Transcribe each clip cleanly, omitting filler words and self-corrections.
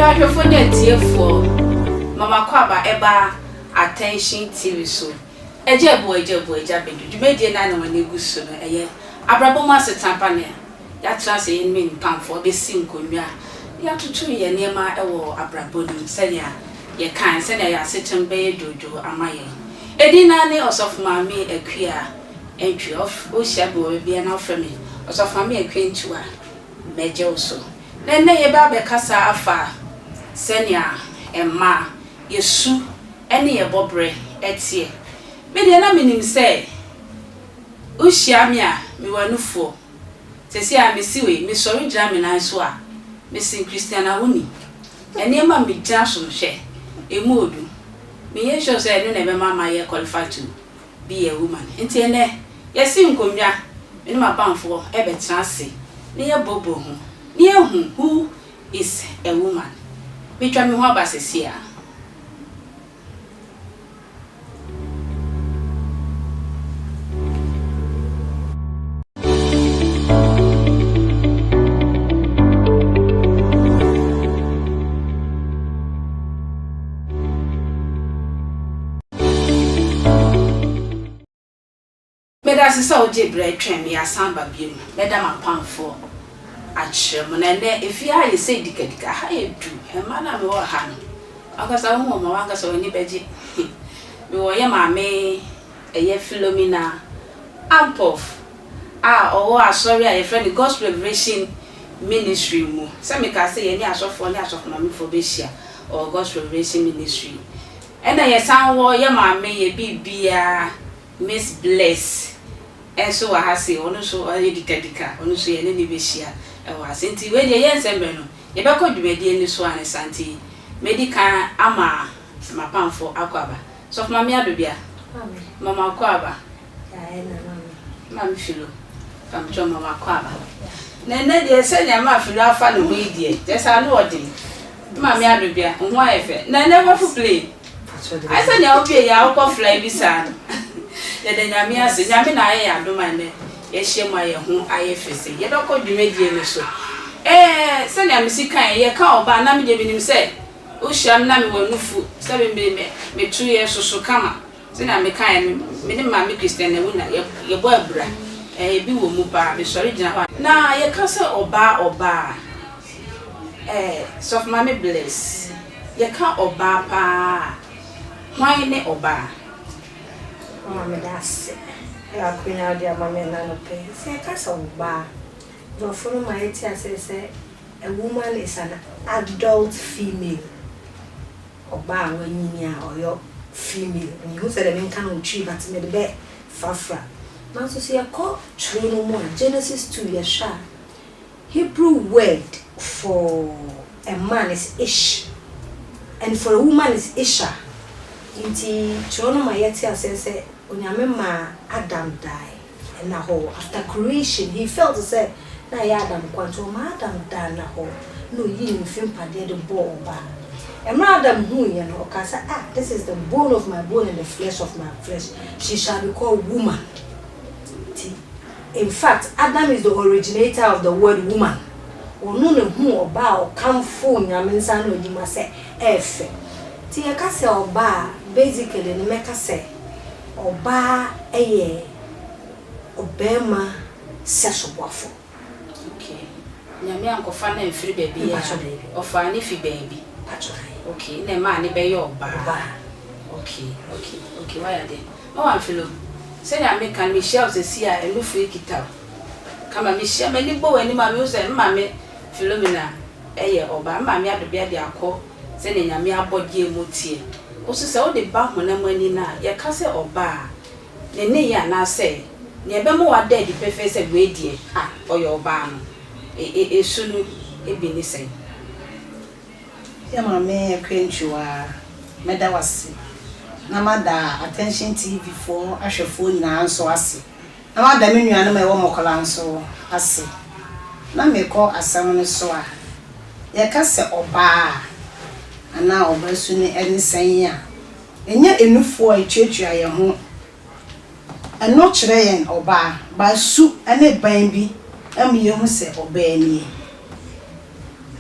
Hwahwefo tiefo mama kwaba eba attention TV so ejebo ejabedu dwumedie na na wani guso no eye Abrabo Mu Asetena Pa ne ya trans yin me mpamfo be sinkonwa ya tutu ye niema ewo Abrabo ni senya ye kan senya ya setem be dodo amaye edina ne osof maami akua entry of o shabo bia na ofremi osof maami akua ntuwa meje oso nene ye ba be kasa afa senya emma yesu ene ye bobre etie me de na minim se ushia me a me wanufo sesi a me siwe me sori gira me nan so a me sin Christiana woni ene ma me gya so hwe emodu me ye sure say ene na be mama ye qualify to be a woman enti ene ye sin konwa me ma pamfo e be transe ne ye bobo hu ne ye hu who is a woman me twa me ho abasesi a Meda sisa oje bre twem ya samba biem meda mapamfo achrem na ne efia ye sei dikadika ha edu e ma na me wo ha no akasa ho mo wanga so ni beji me wo ye maame eye Philomena Ampof owo asori a ye friend Gospel Revelation Ministry mu se me ka se ye ni asofo maame fo be hia o Gospel Revelation Ministry ena ye san wo ye maame ye bibia Miss Bless enso wa hase ono so aye dikadika ono so ye ne ni be hia wa senti we de ye nsembe no ye be ko dwumadi ni so ane santi medical ama mapamfo akwaba so mama mi adobia mama akwaba ya na mama filo kam cho mama akwaba nene de senya ma filo afa no ho idie tesa no odi mama mi adobia nho ayefe nene wa fu play I senya obi ya akọ fly bi sa ye de nyame ase nyame na aye adoma ne ye hyemu aye ho aye fese ye be ko dwumadi ni so senya misikan ye ka oba na me de binim se o hyiam na me wanufu se me tu ye soso kama senya me kan me ne ma me Christian na wuna ye bo abura bi wo mu ba be sori gina ho na ye ka se oba sof ma me Bless ye ka oba pa why ne oba mama das ya kunya dia mama na no pe se ka so oba do for my eti say a woman is an adult female oba wanyini a oyo female and you said them can uchi but me be fafra man so say ko true no more Genesis 2 yesha Hebrew word for a man is ish and for a woman is isha inti chono mayeti asese onyame ma Adam die and na ho after creation he felt to say na ya Adam kwanto ma Adam die na ho no yin fim pade de bo ba emra Adam hu ye no okasa this is the bone of my bone and the flesh of my flesh she shall be called woman. In fact Adam is the originator of the word woman onu ne hu oba o kamfo nyame nsa na odima se efe ti e ka se oba basically ne meka se oba eye obema sesobwafo okay nyame ankofa na mfiri baby ya ofa ni fi baby okay ne ma ni be yo oba okay why are they no one filo say nyame kan me share se sia elufu ekita kama me share me ni bo wani ma me say ma me Philomena eye oba ma me adobia de akọ se ne nyame abodie motie oso se o de ba honam ani na ye ka se oba ne ya na se ne be mo wa dead pefe se we die oyo oba no sunu ebi ni se ya ma me kwenchuwa meda wase na mada attention TV for ahwefo nyina anso ase na mada me nua na me wo mokola anso ase na me ko asam ne so a ye ka se oba ana oba sunu eni sanya enya enufo a etuatua ye ho eno kire yen oba ba su ene ban bi am ye hu se oba ani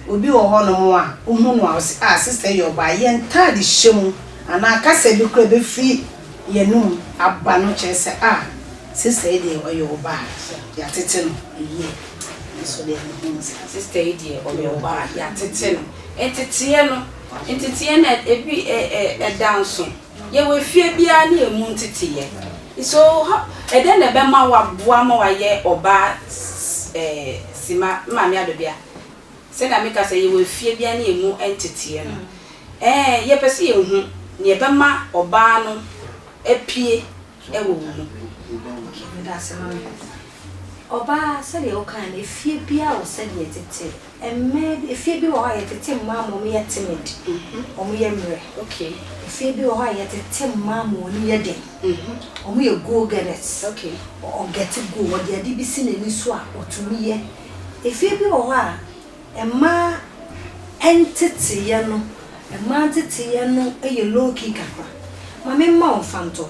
obi wo ho no mo a uhu no a sister yo ba ye ntade hyemu ana kasa bi kura be free yenum aba no chese sister dey oyo ba ya tete no ye so dey no sister dey oyo ba ya tete no entete na ebi dance ye we fie bia na emu ntete ye so eden na be ma wa boa ma wa ye oba sima mama adobia se na meka se ye we fie bia na emu entete no ye pese ye hu ne be ma oba no epie ewo mu Oba said you can if you be out said yet and if you be white a tim mamma me a timid or me okay if you be white a tim mamma near day or we a go get it okay or get to go what the be seen in this swap or to me if you be white a ma entity yano a mantity yano a low kicker mammy mount fanto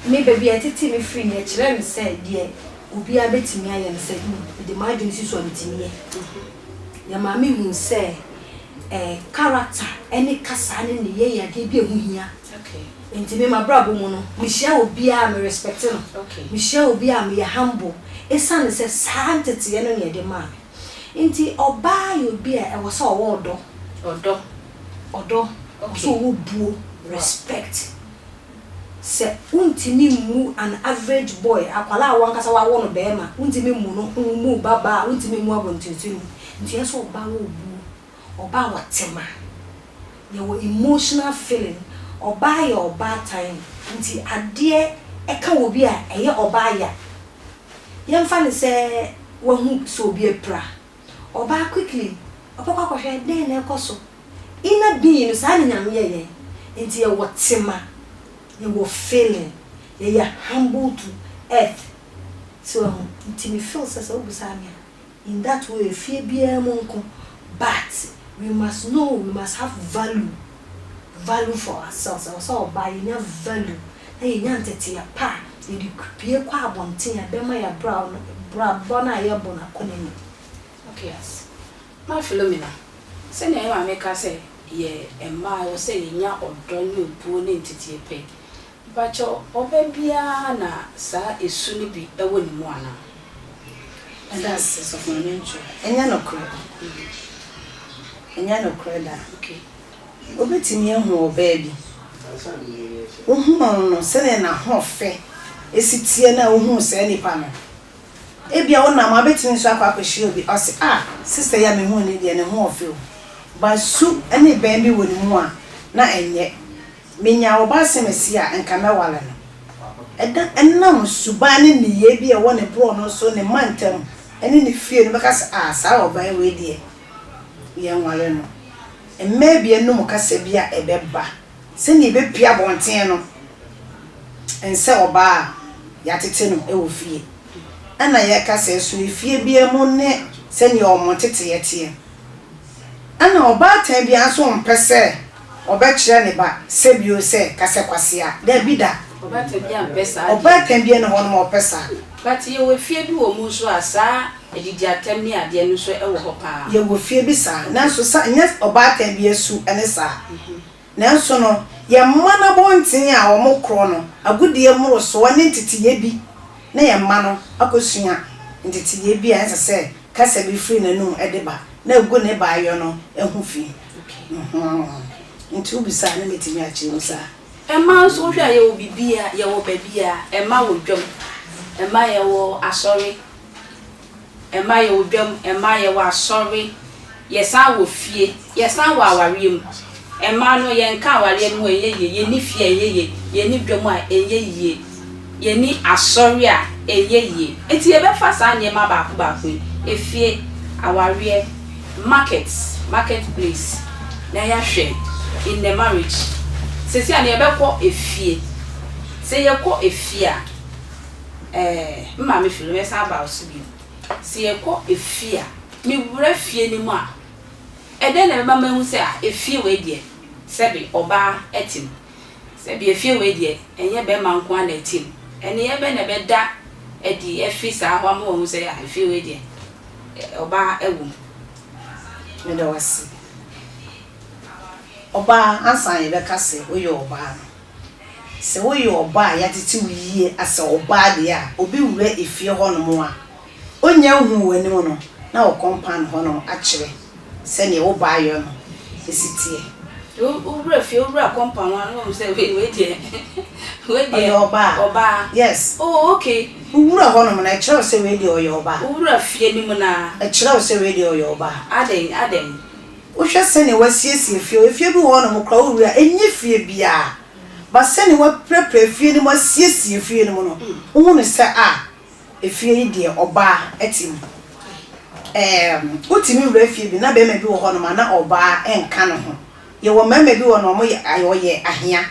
maybe I tell me free nature said dear obi abetimi aye say the margin si so ntimi ya mama hu say character any kasa ne ne ye ya de bi ehu hia okay ntimi ma brabo mu no me share obi a me respect no okay me share obi a me humble esan say santete ye no ne de ma nti oba yo bi a e wo so odo so wo buo respect se untimi mu an average boy akwala wankasa wa wono bema untimi mu no mu baba untimi mu abontintin nti yeso oba wo bu oba watema ye wo emotional feeling oba ye oba time nti ade eka wo bi a eye oba ya ye mfa ne se wo hu so bi epra oba quickly opakwa kwahwe den na ekoso ina bi no sa ne nyame ye nti ye watema you were feeling you are humble to earth so me feels as obusami in that way fear be monko but we must know we must have value for ourselves also by enough value na yantete ya pa you pie kwa abonten ya bema ya bra bona ya bona koneni okay yes my philomena say na ya make say ye emma wo say nya odo ni obuo ne ntete pe bacho obebia na sa esu ni bi ewo ni mu ana and that's so for me enya no kre da okay obetimi ehu obabi ohu no se na ho fe esitie na ohu se nipa no ebia wona ma betimi so akwa kwehie obi o se sister ya me hu ni de ne ho ofe o ba su ene ben bi wo ni mu a na enye menya oba semesi a enka mewale no eda enam subane ne ye bi e wona bro no so ne mantam ene ne fie no beka sa oba we die ye nwale no emme bi enum kasa bi a ebeba se ne be pia bonten no ense oba ya tete no e wo fie ana ye kasa so fie bi emu ne se ne o montete ye tie ana oba tan bi aso mpese obekire ne ba sebio se kase kwase a da bida oba tan bi ampesa oba tan bi ne hono mo pesa but ye we fie bi wo mu so asa edidi atam ni ade no so e wo ho pa ye wo fie bi sa na so sa nya oba tan bi asu ene sa na so no ye mana bontin a wo mo kro no agudie muro so ne ntitiye bi na ye ma no akosua ntitiye bi a ense se kase bi free na num edeba na egu ne ba yo no ehu fi nti ubisa na metimi achi musa emma so hwa ye obibia ye wo babia emma wo dwom emma ye wo asori emma ye wo dwom emma ye wo asori ye san wo fie ye san wo awariem emma no ye nka awariem wo ye ni fie ye ni dwom a ye ye ni asori a ye enti ye be fa san ye ma ba ko efie awarie marketplace na ya hwe in the marriage se ani ebekọ efie se yekọ efie a mma me feel me sa ba osubi se yekọ efie a me wura fie ni mu a ede na mama hu se a efie we die sebe oba etim sebe efie we die enye be manko na etim ene ye be na be da edi efi sa ho am hu se a efie we die oba ewu me da wasi oba ansan ye beka se wo ye oba no se wo ye oba ya tete wiye asa oba de a obi wura efie ho no mo a onya hu wani mo no na wo compound ho no a kire se ne wo ba yo no esitie wura fie wura compound no say we dey oba yes okay wura ho no na kire se we dey oba wura fie ni mo na kire se we dey oba aden wo hwe se ne wasiesie fie bi ho no mo kra wura enye fie bia ba se ne wa prepare fie ni mo asiesie fie ni mo no wo ne se efie yi de oba etim utimi wura fie bi na be ma bi wo ho no ma na oba enka no ho ye wo ma bi wo no mo ye ahia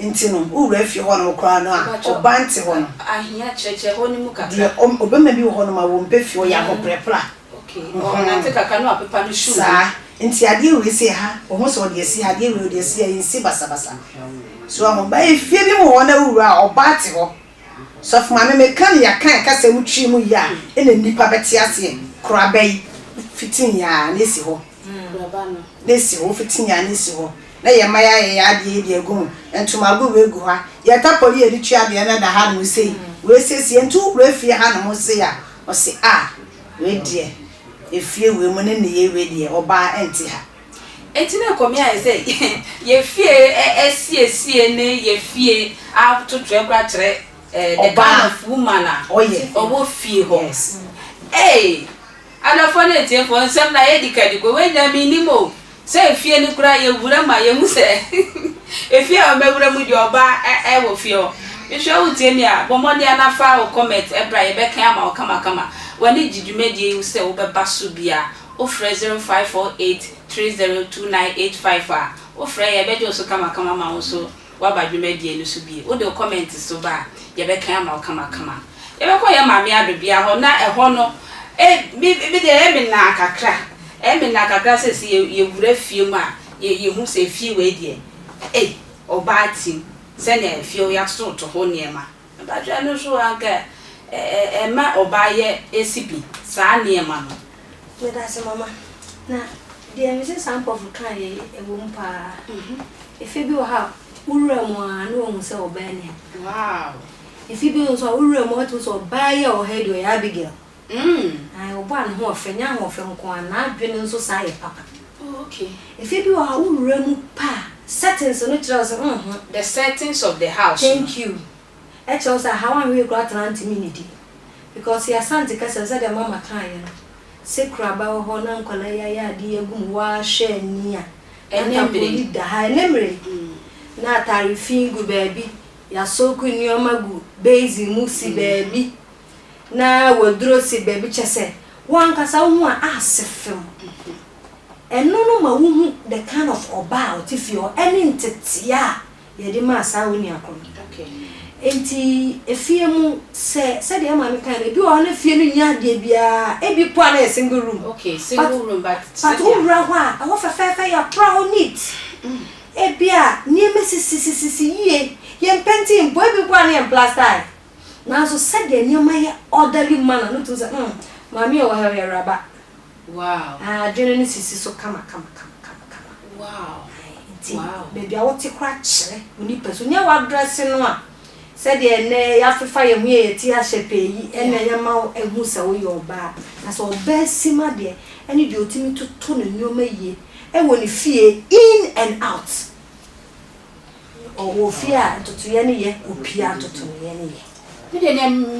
nti no wura fie ho no kra no a oba nti ho no ahia cheche ho ni mu kaka de obema bi wo ho no ma wo mpe fie ya ho prepare okay na te kaka no apepa no shu sa nti ade we se ha wo ho so de si ade we de si yin si basabasa so am ba efie bi mo ho na wura oba ti ho so fuma me kan ya kan ka se mu twi mu ya ene nipa beti ase kura bai fitin ya na si ho na si ho fitin ya na si ho na ye maya ye ade de egu entuma go we gu ha ye tapoli e twi ade na da ha no sei we sesi entu wura fie ha no mo se ya o se we die efie we mu ne ye we die oba enti ha etine komi a say ye fie esiesie ne ye fie a to drebra kire the kind of woman owo fie ho yes ala for na tie for nsem na ye dikadiko we nya mi ni mo say fie ni kura ye wura ma ye mu se efie a mewura mu di oba wo fie ho ehwe wo tie mi a bomodi anafa o comment ebra ye be kan ama o kama wani jidumedie you say wo be baso bia o frɛ 0548302985 a o frɛ ye be jo so kama ma wo so wa ba dwumedie no so bie o de comment so ba ye be kan ama o kama ye be ko ye maame adobia ho na ɛho no bi de emi na kakra se ye wura fie mu a ye hu se fie we die oba tim se na fie o ya so to ho niema ba dwa no so anka ma oba ye esibi sa niema no me da se mama na de mi se sample of kan ye ewo mpa efe bi wo ha wura mu a no hu se oba ni wow efe bi so wura mu to so oba ye o head o ya Abigail ai oba no ho ofenya ho ofe nko ana adwene nso sa ye papa okay efe bi wo ha wura mu pa settings no kira so the settings of the house thank you Echosa how am we got anti-minity because ya santi kasa za da mama kan ya sekra ba ho na nkola ya di egum wa hwe ni a enembere da ha enemre na tarifin gu baby ya soku nioma gu base musi baby na wodro si baby chese wan kasa hu a asefem eno no ma hu the kind of about if you any ntetia ye di ma sa woni akon okay enti efie mu se de ma me kan bi o na fie no nya de bia e bi po na single room okay single room but o ra wa a wo fa ya pro neat e bia ni me sisi ye painting boy bi po na plaster na so se de ni ma ye orderly man no to say mami o ha raba wow dwene ni sisi so kama wow baby a what kra kire oni peso nya wa dress no a said ne ya fefa ye hu ye ti a shepe yi ene ya ma ehu se wo yo ba na so ba sima de ene de otimi toto ne nyoma ye e wo ni fie in and out o wo fie a toto ye ne ye opia toto ye ne ye me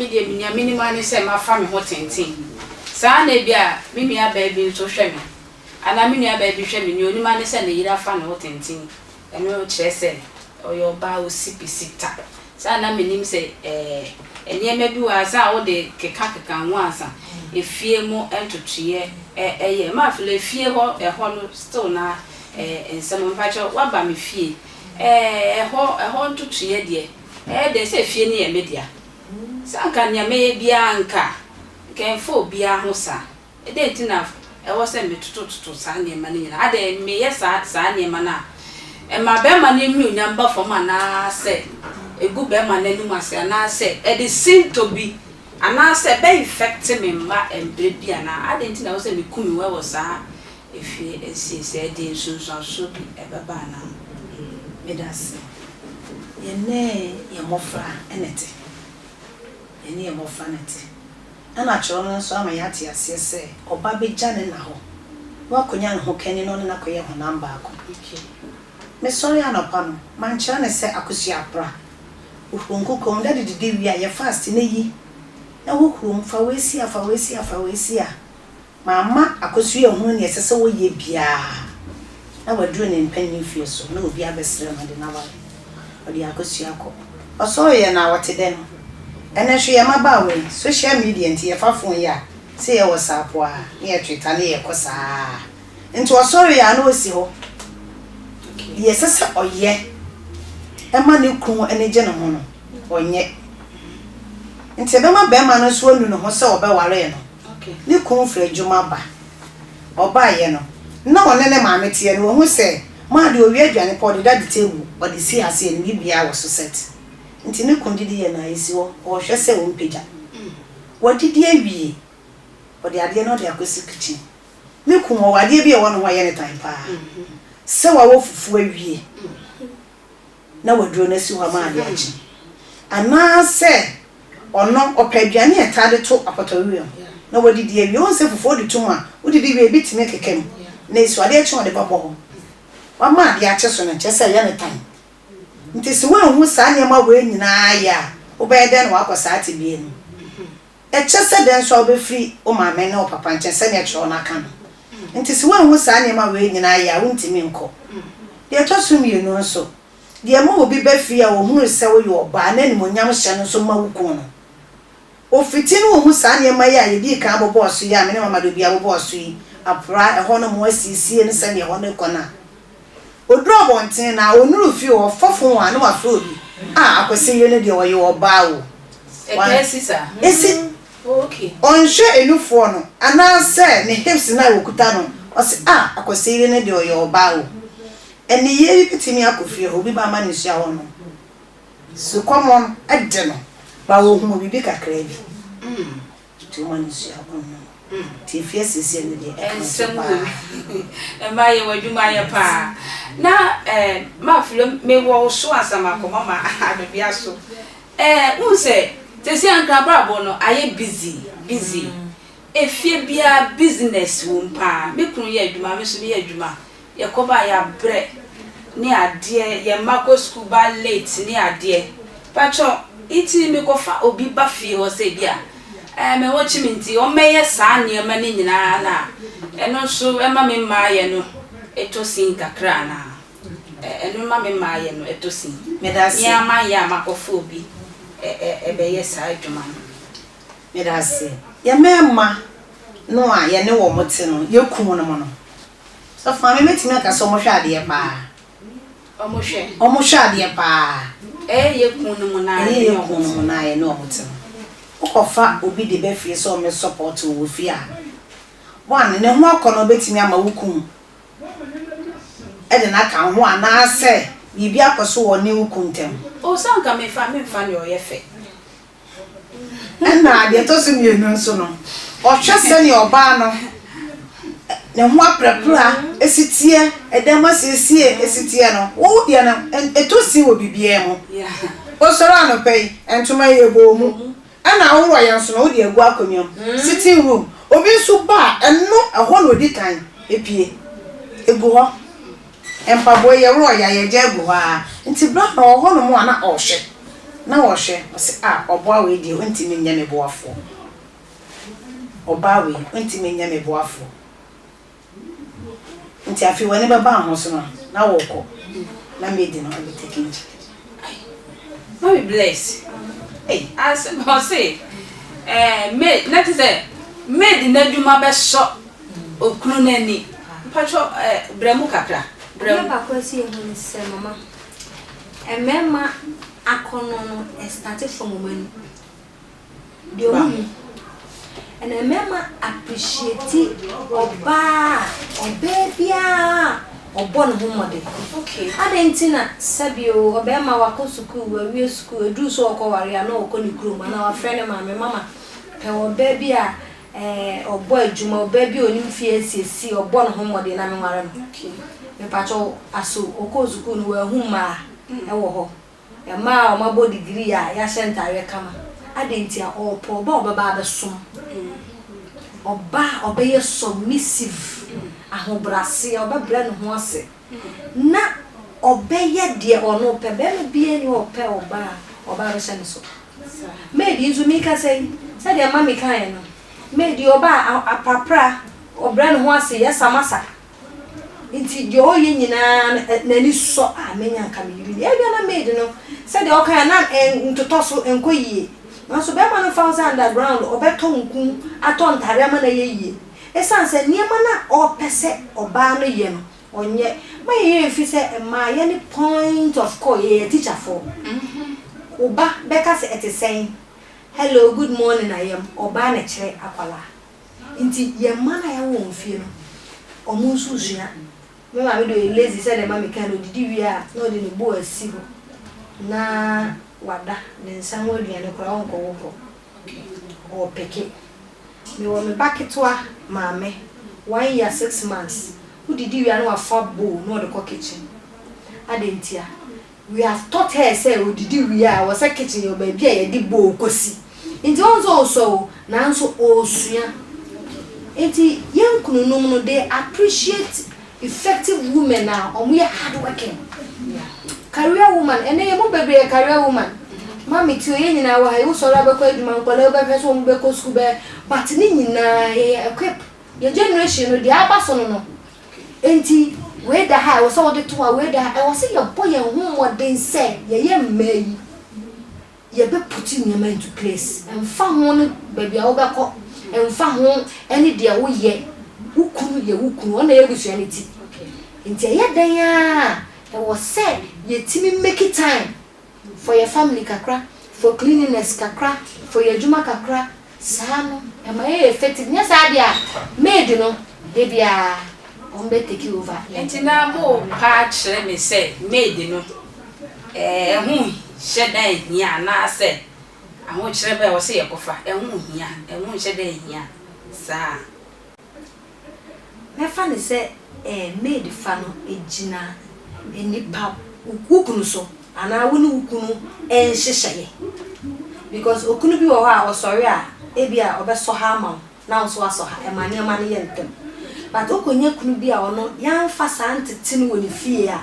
de me minimum ni se ma fa me ho tenten sa na bia me nua ba bi so hwe me ana me nua ba bi hwe me ni oni ma ne se ne yira fa ne ho tenten ene o kire se o yo ba o sipisita sa na menim se enyema bi wa sa wo de keka ho asa efie mu entotuye ye ma fle fie ho no still na ensem mpacho wa ba me fie ho ntotuye de de se fie ni ye media sa kan nya me bia nka ken fo bia ho sa de ntina wo se me tututu sa ne ma ni na ade me ye sa ne ma na ma be ma ne mi nyamba fo ma na se egu be ma na num ase na se e de seem to be ana se be effect me ma embre bia na ade ntina wo se me kumi we wo sa if you say the so should be a babana. Medasi. Ye ne ye mofra enete. Ye ne ye mofra enete. Ana choro so ama yate ase se oba beja ne na ho. Wa konya ne ho kani no na koye ho namba ako. Okay. Me sorry anopa no. Man kira ne se akosia pra. Uhunku kom da didi wi a ye fast ne yi. Na wo krom fa wesi a. Mama akosia ho ne se wo ye bia. Na wadru ne mpanyin fie so na obi abesre no de na ba. Odi akosia ko. Oso ye na wote den. Ene hwe ye maba we social media nti ye fa phone ya. Se ye WhatsApp a, ne ye Twitter ne ye kosa. Nti oso ye na osi ho. Okay. Ye sese oye. Ema ne kun ene je no ho no. Onye. Nti be ma be ma no so anu no ho se obe ware no. Okay. Ne kun fra adwuma ba. Oba ye no. Na wona ne ma metie no ho se ma de owi adwane pa de dadi table o de si ase ni bibia wo so set. Nti ne kun didi ye na esi wo o hwe se wo mpagya. Wo didi awie. O de ade no de akosi kitchen. Ne kun wo ade bi e wo no ho ye ne time pa. Se wa wo fufu awie. Na waduro na si ho ma ade achi. Ana se ono opadwane e tade to apotowiam. Na wadidi awie won se fufu de to ma wo didi wie bitime kekem. Na isu ade achi de babo ho. Wa ma ade achi so na chese ye ne time. Nti se wa hu sa ne ma we nyina ya. Wo be den wa akosa ate bi enu. E chese den so obe free o ma me na o papa nchese ne cho na kan. Nti se wa hu sa ne ma we nyina ya wuntimi nko. De to so mi enu so. De ma obi be free a wo hu se wo yo ba na ni monyam hye no so ma wuku no. O fiti no hu sa ne ma ya ye di kan bobo so ya me ne mama do bia bobo so yi. Apra e ho no mo asisi ne se ne ho ne kona. Odro bonten na onuru fi o fofo an wa fo bi akwese ye ne de o ye oba o Sisa esi okay onhwe enufo no ana se ne hips na wokuta no o se akwese ye ne de o ye oba o eni ye bi pitimi akofi ho bi ba ma ne hia ho no su komon ade no ba wo hu bi kakra bi tu ma ne hia ho no ti fie sisi ne de ensemu ma ye wadwuma ye pa na ma filo me wo so asama ko mama abia so unse tesi Abrabo no aye busy efie bia business wo mpa me kunu ye adwuma me so ye adwuma ye ko ba ya bre ni ade ye mako school ba late ni ade pacho iti me ko fa obi ba fie ho se bia me wo chiminti o meye sa ne ma ni nyina na eno so ema me ma ye no etosin kakra na eno ma me ma ye no etosin medasi ya ma ya makofo bi be ye sa adwuma medasi ya mema no a ye ne wo mote no ye kum no mo no so fa me metimi aka so mo hwe ade pa o mo hwe ade pa ye kum no mo na ye kum no mo na ye no mote okofa obi de be fie so me support wo fie a one ne ho akono betimi ama wukum e de na kan ho ana se bibi akoso wo ne wukum tem o sanka me fa ne o ye fe na de to so mi enu so no o hwe se ne oba no ne ho aprapra esitie edema sesie esitie no wo de na eto si wo bibie mo yeah o soro anopai entuma ye bo mu ana aworo yan so no wo de agu akonwam sitting room obi so ba eno eho no di kan epie egu ho empabo ye ro ya ye je egu ha nti bra na ho no mo ana o hwe na wo hwe o se obo awe di o ntimi nya me boafo oba we ntimi nya me boafo nti afi woni baba ho so no na wo ko na me di no be taking no be bless hey as I say me na ti say made na dwuma be so okunu nani pacho bremu kakra bremu ba kwesi ehun se mama emema akono no started from woman dio mu and emema appreciate oba obebia obon ho mode okay adentina sabio obema wako school wa wi school edu so okoware na okoni krom na wa friend mama pe obebia obo adwuma oba bi onim fie siesi obo no homode na menware no me pacho aso okozuku no wa huma ewo ho e ma o mabo degree a ya sentare kama adenti a opo oba ba besom oba ye submissive ahobrase oba bra no ho ase na oba ye de ono pe be me bie ni ope oba re shane so me di nzu mi ka say say de mama kan no me di oba apapra obra no ho ase ya samasa nti je oye nyina na ni so amenya nka me yiri e bia na me di no say de okan na ntotoso enkoyie na so be ma no found underground obeto nku atontare ma na yeyie esanse niema na opese oba no ye no onye ma ye fi se ma ye ni point of call ye teacher for oba beka se etesen hello good morning I am oba na kire akwala nti ye ma na ye wo mfie no omunsu sua me ma me do lazy se de ma me kan odidi wi a no de ne bo asibo na wada ne nsanwo aduane kora onko wo o peke me wo me baketwa maame 1 year 6 months udidi wi anu afa bo no de ko kitchen adentia we have taught her say udidi wi a wo say kitchen yo ba bia ye di bo kosi nti onzo so na nso osua nti yankunu no they appreciate effective women now omo hard working career woman ene ye mo bebre career woman mami ti oye nyina wa he so ra be ko eduma nkola be fe so mo be ko school be but ni nyina ye equip your generation no dia abaso no enti we da ha wo so de to we da I was say your boy en hu modern say ye mmayi ye be put nyama into place emfa ho no baby a wo be ko emfa ho ene dia wo ye wukunu ona ye gusuanity enti ye dan ya I was say ye timi make it time for your family kakra, for cleanliness kakra, for your juma kakra, sano, and my effective yes idea made no, baby on be take you over. And now more patch let me say, made no shed ya na say I want to was say a coffer, and won't shed ya, sir. My funny say, made the funnel a gina, a nipa, ukunu so. And I wouldn't ukunu and sheshaye because okunu bi wo ha o sorry a ebia obeso ha ma na nso aso ha e mane mane ye ntem but okonye kunu bi a ono yan fa santete no woni fie a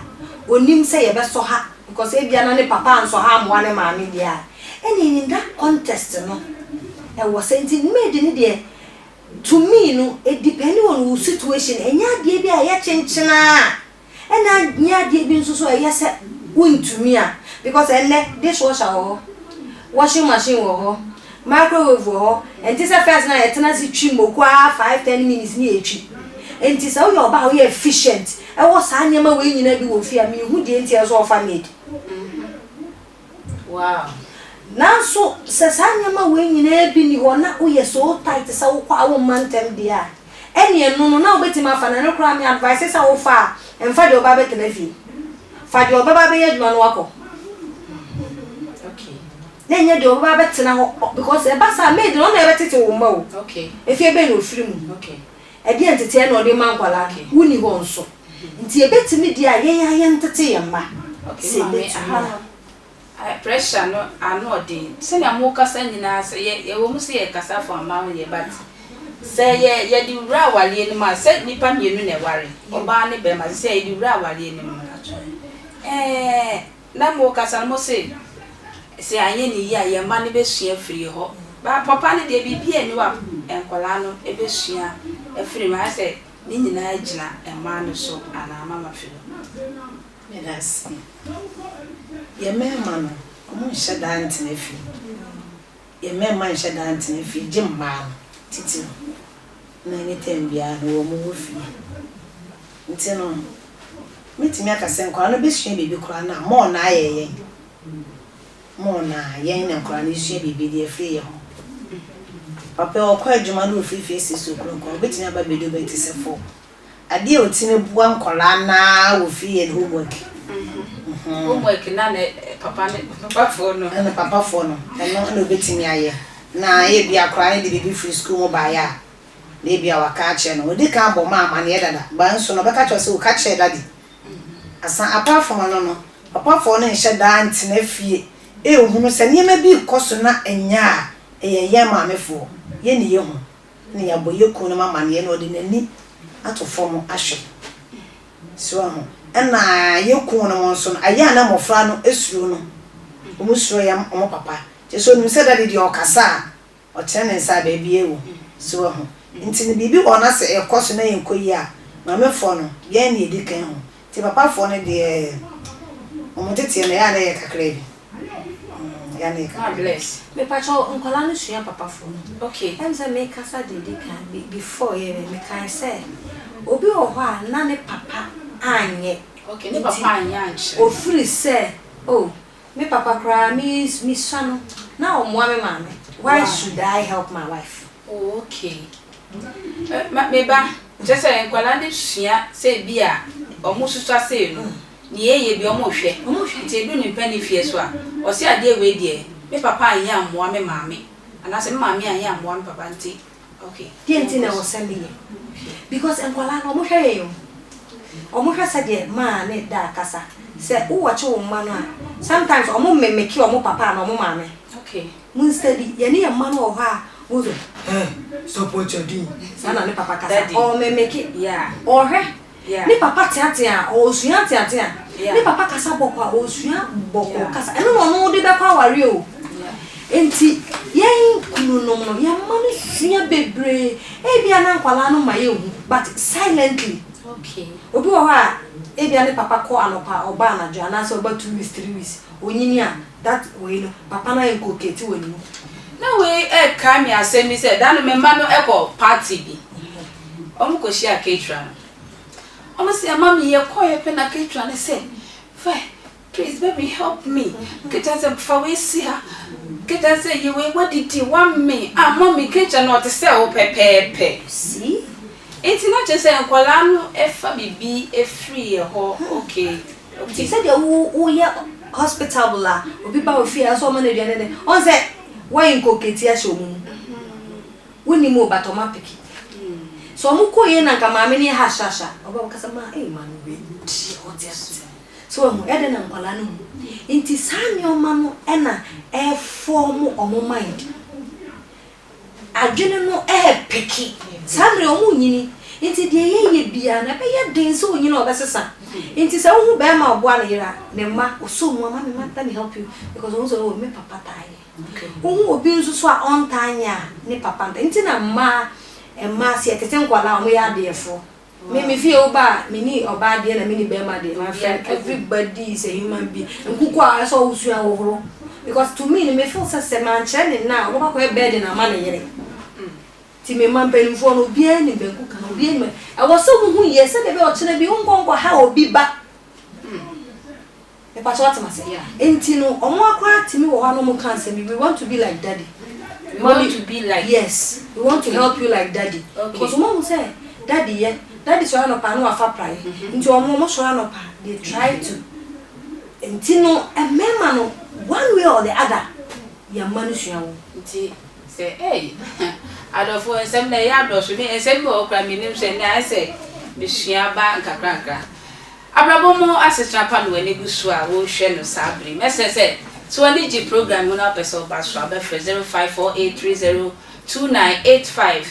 onim se ye beso ha because ebia na ne papa nso ha mo ne maame dia eni in that contest no e was saying made ni de to me no it depend on the situation enya de bi a ye chenchena ena nya de bi nso so ye se untumi a because enne dishwasher ho washing machine ho microwave ho enti se first na yetena si twi mokwa 5-10 minutes ni etwi enti se wo yo ba wo efficient e wo sa nyema we nyina bi wo fi a me hu de enti e so ofa made wow na so se sa nyema we nyina bi ni ho na wo ye so tight se wo kwa wo mantem dia ene no na obetima afa na no kra me advice se wo fa emfa de oba betena fi fa de oba be yaduma no wako okay nenye de oba betena ho because e basa made no na e betete wo ma o okay e fi ebe no firi mu okay e de entete na o de mankwala wuni ho nso nti e betimi de a ye ntete ye ma okay mama pressure no anode se na mo kasa nyina se ye wo mu se ye kasa for ma ye but say ye di wura wale ni ma se nipa mienu na ware oba ne be ma se ye di wura wale ni ma na mo kasa mo se anye ni ya ye ma ne be sua free ho ba papa ne de bibia ni wa enkola no e be sua e free ma se ni nyina agina e ma no so ana mama filo Yes. Ye me ma no mo hye dan tene fi ye me ma hye dan tene fi jimba titi na ni tembia no mo fi ntino mitimi akase nkwa no be sua bibi kura na mo na ayeye mo na yen na nkwa ni sua bibi de free ye ho papa o kwa adwuma no free face so kuro ko betimi aba bedo beti se fo ade o timi bua nkola na wo free ye homework homework na papa phone no eno no betimi aye na ye bia kura ni de bibi free school mo ba ya na bia waka ache no odi ka bo ma ne dada ba nso no beka cho se o ka che daddy asa apart from no papa for no nhye da ntena fie e ohunu se niema bi koso na enya ye ma mefo ye ne ye hu ne ya boye ku no mama ne no de nani ato fom ahwe so ho na ye ku no nso no aya na mofra no esuru no omusuro ya omo papa je so nim se daddy de okasa o tene nsa ba bi ewu so ho nti ne bibi ona se e koso na ye nkoyi a ma mefo no ye ne edikan ho ti papa fo ne de omotete na ya na ye kakra bi ya na ka bless me pacho nkwala no sua papa fo no okay em say me kasa de kan before ye me kan say obi o ho a na ne papa anye okay ne papa anye anche o free say oh me papa cry me swano na o mo ame mama why should I help my wife okay me ba just say nkwala ne sua say bia omo susua say no ni ye bi omo hwe ti edu ni pani fie so a o se ade we die me papa anye amoa me mama ana se me mama anye amoa me papa nti okay tienti na o send me because nkwala no mo hwe yo omo hwe se de ma ne da kasa se wo wache wo mma no a sometimes omo memeki omo papa na omo mama okay mun study ye ne mma no ho a wo zo support your din sana ne papa kasa o memeki yeah o hwe yeah ni papa tiatia o sua tiatia ni papa kasa bokwa o sua bokwa kasa eno no de be kwa ware o enti yen kunu no ya manu sua bebre e bia na nkwala no ma ye hu but silently okay obi wo ha e bia ni papa ko anopa oba na jo ana so oba 2 weeks 3 weeks onyini a that way no papa na yen ko keti woni na we e ka mi asemi se da no me ma no e ko party bi omo ko share caterer I'ma say, Mommy, you're quiet, pen a kid trying to say, please, baby, help me. Get us a for we see her. Get us say, you what did you want me? Ah, Mommy, kitchen not to sell pepe. See? It's not just saying, Colano, FBB, a free, okay. She said, oh, yeah, hospital, or people will fear so many. On say, why in coquetia show me? When you move but on my picky. So muko ye na kama ameni hashasha oba kasema man we so mu ede na nkwala no nti sami oma no na form omo mind adwene no peki sami omo nyini nti de ye bia na be ye den so nyini obesesa nti se wo be ma obo na yira ne ma oso mu mama me let me help you because we so me papa taye okay wo obi nso so a on tanya ne papa nti na ma Emma si etete nkwala omo ya defo me fie oba me ni oba de na me ni be ma de my friend everybody is a human being nkuku a so usua wo because to me me feel say man chere na oba ko e bed na ma na yere ti me man penfo no bia ni be nkuka no bia ni e wo so hu ye se de be o chere bi nkonko ha obi ba e pa so atma se enti no omo akwa ti mi wo ha no mo kan se we want to be like daddy. We want to be like yes, we want to help you like daddy. Okay. Because mom say, daddy, yeah, daddy so no pa no afa pray. Nti omo so no pa, they try to. Nti no a man no one way or the other, ya manu sua wo. Nti say, hey, adofo ensem na ya adofo me ensem mo okra me nim say na say me sua ba nkakranka. Abrabo mu Asetena Pa no ene gusu a wo hwe no sabre. Mese say so when the program, you know, person 0548302985